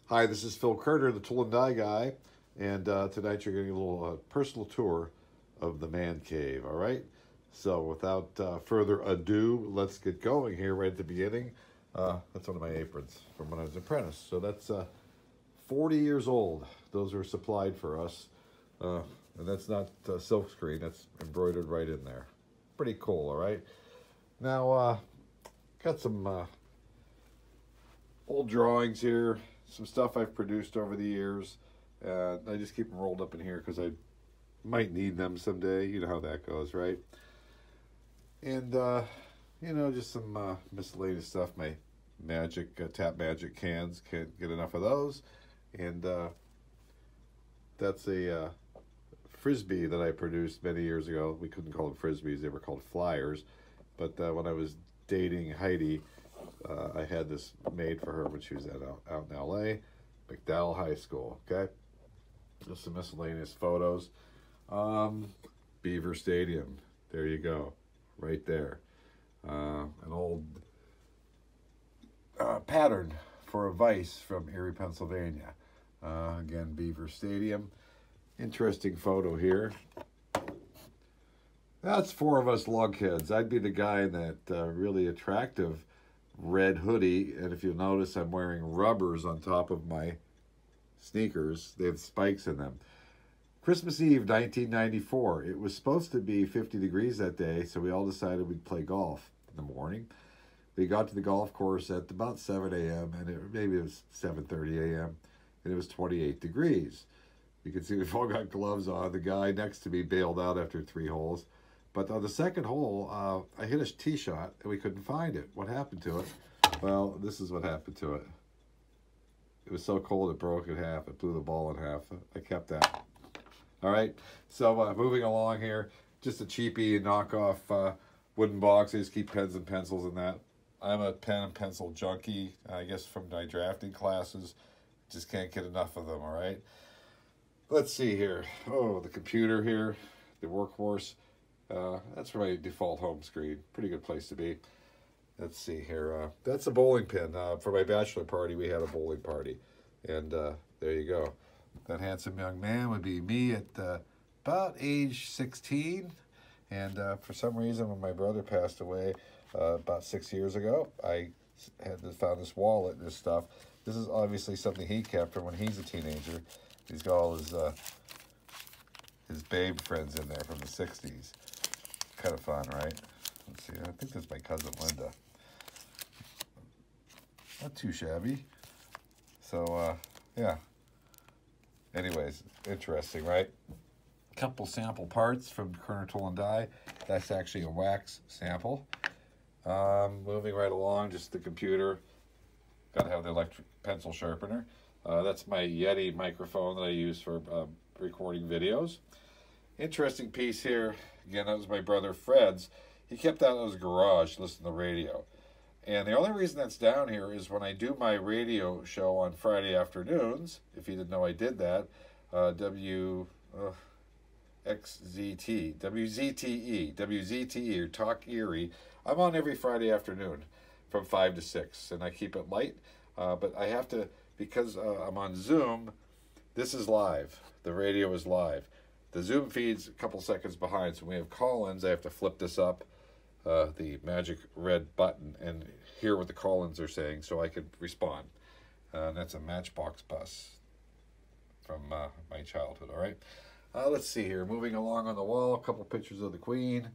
Hi, this is Phil Carter, the Tool and Die Guy, and tonight you're getting a little personal tour of the man cave, all right? So without further ado, let's get going here right at the beginning. That's one of my aprons from when I was an apprentice. So that's 40 years old. Those were supplied for us. And that's not silk screen, that's embroidered right in there. Pretty cool, all right? Now, got some old drawings here, some stuff I've produced over the years. I just keep them rolled up in here because I might need them someday. You know how that goes, right? And, just some miscellaneous stuff. My tap magic cans, can't get enough of those. And that's a Frisbee that I produced many years ago. We couldn't call them Frisbees, they were called flyers. But when I was dating Heidi, I had this made for her when she was out in LA, McDowell High School, okay? Just some miscellaneous photos. Beaver Stadium, there you go, right there. An old pattern for a vise from Erie, Pennsylvania. Again, Beaver Stadium. Interesting photo here. That's four of us lugheads. I'd be the guy in that really attractive red hoodie, and if you notice, I'm wearing rubbers on top of my sneakers. They have spikes in them. Christmas Eve, 1994. It was supposed to be 50 degrees that day, so we all decided we'd play golf in the morning. We got to the golf course at about 7 a.m., and maybe it was 7:30 a.m., and it was 28 degrees. You can see we've all got gloves on. The guy next to me bailed out after 3 holes. But on the second hole, I hit a tee shot, and we couldn't find it. What happened to it? Well, this is what happened to it. It was so cold it broke in half. It blew the ball in half. I kept that. All right, so moving along here, just a cheapie knockoff wooden box. I just keep pens and pencils in that. I'm a pen and pencil junkie, I guess from my drafting classes. Just can't get enough of them, all right? Let's see here. Oh, the computer here, the workhorse. That's my default home screen. Pretty good place to be. Let's see here. That's a bowling pin. For my bachelor party, we had a bowling party. And there you go. That handsome young man would be me at about age 16. And for some reason, when my brother passed away about 6 years ago, I found this wallet and this stuff. This is obviously something he kept from when he's a teenager. He's got all his babe friends in there from the 60s. Kind of fun, right? Let's see. I think this is my cousin Linda. Not too shabby. So, yeah. Anyways, interesting, right? Couple sample parts from Kerner Tool and Die. That's actually a wax sample. Moving right along, just the computer. Got to have the electric pencil sharpener. That's my Yeti microphone that I use for recording videos. Interesting piece here. Again, that was my brother Fred's. He kept that in his garage, listening to the radio. And the only reason that's down here is when I do my radio show on Friday afternoons, if you didn't know I did that, WZTE, or Talk Erie. I'm on every Friday afternoon from 5 to 6, and I keep it light. But I have to, because I'm on Zoom, this is live. The radio is live. The Zoom feed's a couple seconds behind, so when we have call-ins, I have to flip this up, the magic red button, and hear what the call-ins are saying so I can respond. And that's a Matchbox bus from my childhood, all right? Let's see here. Moving along on the wall, a couple pictures of the Queen,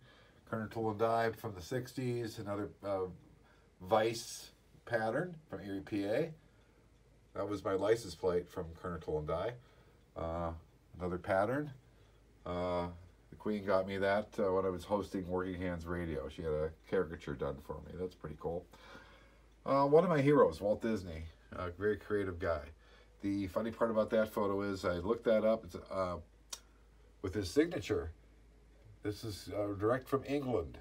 Kerner Tool and Die from the 60s, another Vice pattern from Erie, PA. That was my license plate from Kerner Tool and Die. Another pattern. The Queen got me that when I was hosting Working Hands Radio. She had a caricature done for me. That's pretty cool. One of my heroes, Walt Disney, a very creative guy. The funny part about that photo is I looked that up. It's with his signature. This is direct from England.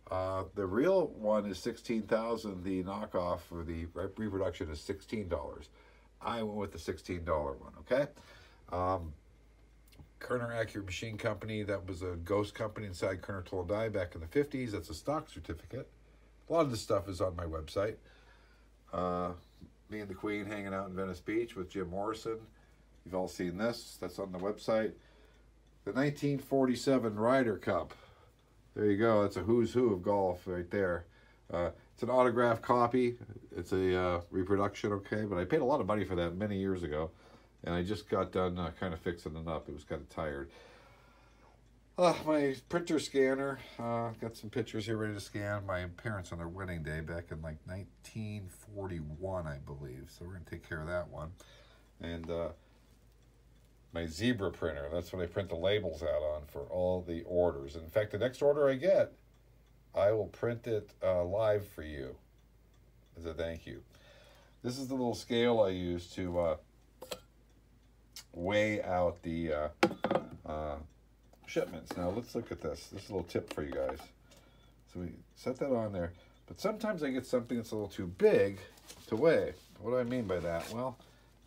The real one is $16,000. The knockoff or the reproduction is $16. I went with the $16 one. Okay. Kerner Accurate Machine Company. That was a ghost company inside Kerner Tool and Die back in the 50s. That's a stock certificate. A lot of this stuff is on my website. me and the Queen hanging out in Venice Beach with Jim Morrison. You've all seen this. That's on the website. The 1947 Ryder Cup. There you go. That's a who's who of golf right there. It's an autographed copy. It's a reproduction, okay? But I paid a lot of money for that many years ago. And I just got done kind of fixing it up. It was kind of tired. My printer scanner. Got some pictures here ready to scan. My parents on their wedding day back in like 1941, I believe. So we're going to take care of that one. And my zebra printer. That's what I print the labels out on for all the orders. In fact, the next order I get, I will print it live for you as a thank you. This is the little scale I use to weigh out the shipments. Now let's look at this. This is a little tip for you guys. So we set that on there. But sometimes I get something that's a little too big to weigh. What do I mean by that? Well,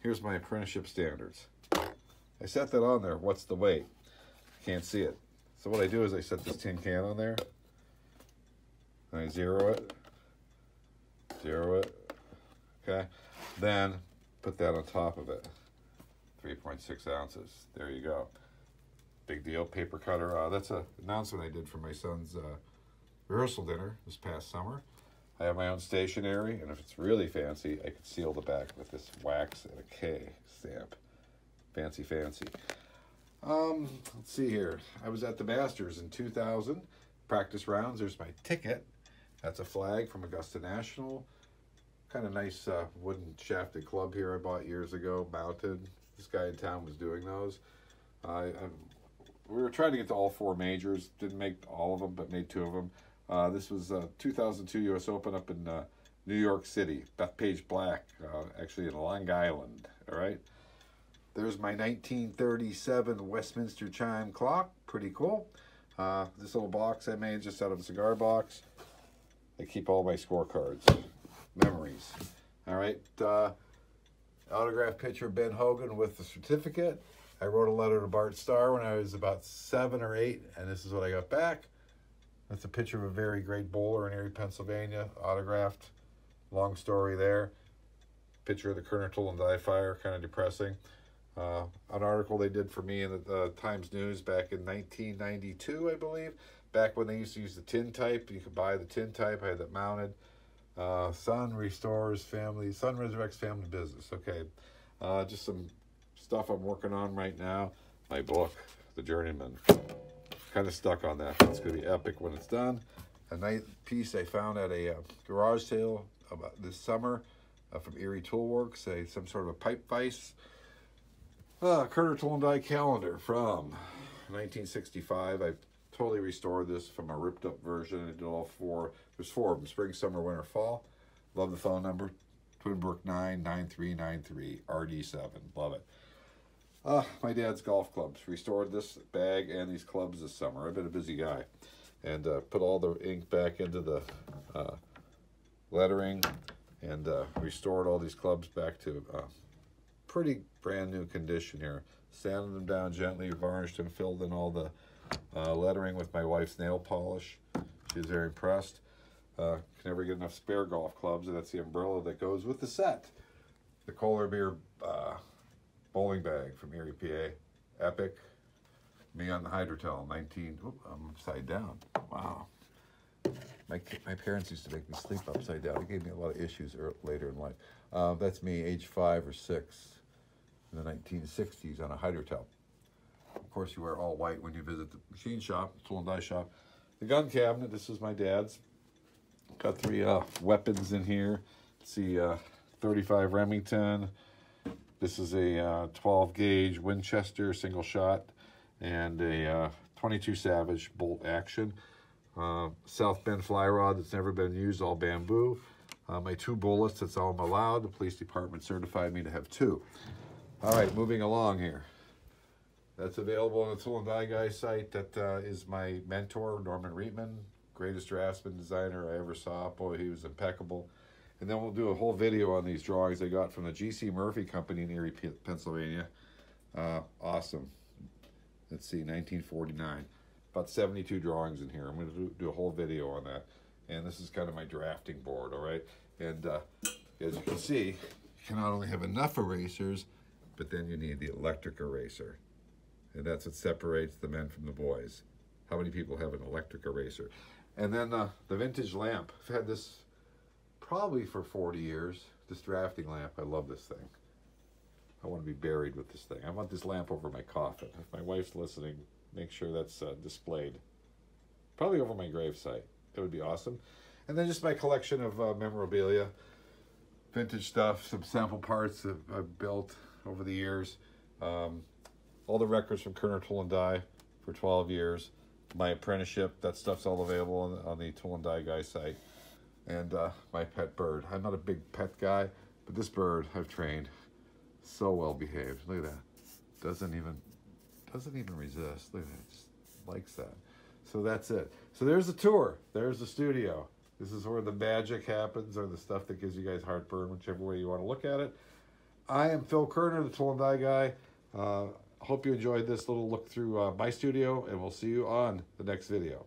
here's my apprenticeship standards. I set that on there. What's the weight? Can't see it. So what I do is I set this tin can on there. And I zero it. Okay. Then put that on top of it. 3.6 ounces. There you go. Big deal. Paper cutter. That's an announcement I did for my son's rehearsal dinner this past summer. I have my own stationery, and if it's really fancy, I could seal the back with this wax and a K stamp. Fancy. Let's see here. I was at the Masters in 2000. Practice rounds. There's my ticket. That's a flag from Augusta National. Kind of nice wooden shafted club here I bought years ago, mounted. This guy in town was doing those. We were trying to get to all 4 majors. Didn't make all of them, but made 2 of them. This was 2002 U.S. Open up in New York City. Bethpage Black, actually in Long Island. All right. There's my 1937 Westminster chime clock. Pretty cool. This little box I made just out of a cigar box. I keep all my scorecards. Memories. All right. Autographed picture of Ben Hogan with the certificate. I wrote a letter to Bart Starr when I was about 7 or 8, and this is what I got back. That's a picture of a very great bowler in Erie, Pennsylvania. Autographed. Long story there. Picture of the Hydrotel and die fire. Kind of depressing. An article they did for me in the Times News back in 1992, I believe. Back when they used to use the tin type. You could buy the tin type. I had that mounted. Son resurrects family business. Okay. Just some stuff I'm working on right now. My book, The Journeyman. Kind of stuck on that. It's going to be epic when it's done. A nice piece I found at a garage sale about this summer from Erie Toolworks. Some sort of a pipe vise. Hydrotel and die calendar from 1965. I totally restored this from a ripped up version. I did all 4. There's 4 of them: spring, summer, winter, fall. Love the phone number: Twinbrook 99393 RD7. Love it. My dad's golf clubs. Restored this bag and these clubs this summer. I've been a busy guy, and put all the ink back into the lettering, and restored all these clubs back to pretty brand new condition here. Sanded them down gently, varnished and filled in all the lettering with my wife's nail polish. She was very impressed. Can never get enough spare golf clubs, and that's the umbrella that goes with the set. The Kohler Beer bowling bag from Erie, PA. Epic. Me on the Hydrotel, I'm upside down. Wow. My parents used to make me sleep upside down. It gave me a lot of issues later in life. That's me, age 5 or 6, in the 1960s on a Hydrotel. Of course, you wear all white when you visit the machine shop, tool and die shop. The gun cabinet, this is my dad's. Got 3 weapons in here. Let's see, 35 Remington. This is a 12 gauge Winchester single shot, and a 22 Savage bolt action. South Bend fly rod that's never been used, all bamboo. My 2 bullets, that's all I'm allowed. The police department certified me to have 2. All right, moving along here. That's available on the Tool and Die Guy site. That is my mentor, Norman Reitman, greatest draftsman designer I ever saw. Boy, he was impeccable. And then we'll do a whole video on these drawings I got from the G.C. Murphy Company in Erie, Pennsylvania. Awesome. Let's see, 1949. About 72 drawings in here. I'm going to do a whole video on that. And this is kind of my drafting board, all right? And as you can see, cannot only have enough erasers, but then you need the electric eraser. And that's what separates the men from the boys. How many people have an electric eraser? And then the vintage lamp. I've had this probably for 40 years. This drafting lamp. I love this thing. I want to be buried with this thing. I want this lamp over my coffin. If my wife's listening, make sure that's displayed. Probably over my gravesite. That would be awesome. And then just my collection of memorabilia. Vintage stuff. Some sample parts that I've built over the years. All the records from Kerner Tool and Die for 12 years. My apprenticeship, that stuff's all available on the Tool and Die Guy site. And my pet bird. I'm not a big pet guy, but this bird I've trained. So well behaved. Look at that. Doesn't even resist. Look at that. Just likes that. So that's it. So there's the tour. There's the studio. This is where the magic happens, or the stuff that gives you guys heartburn, whichever way you want to look at it. I am Phil Kerner, the Tool and Die Guy. Hope you enjoyed this little look through my studio, and we'll see you on the next video.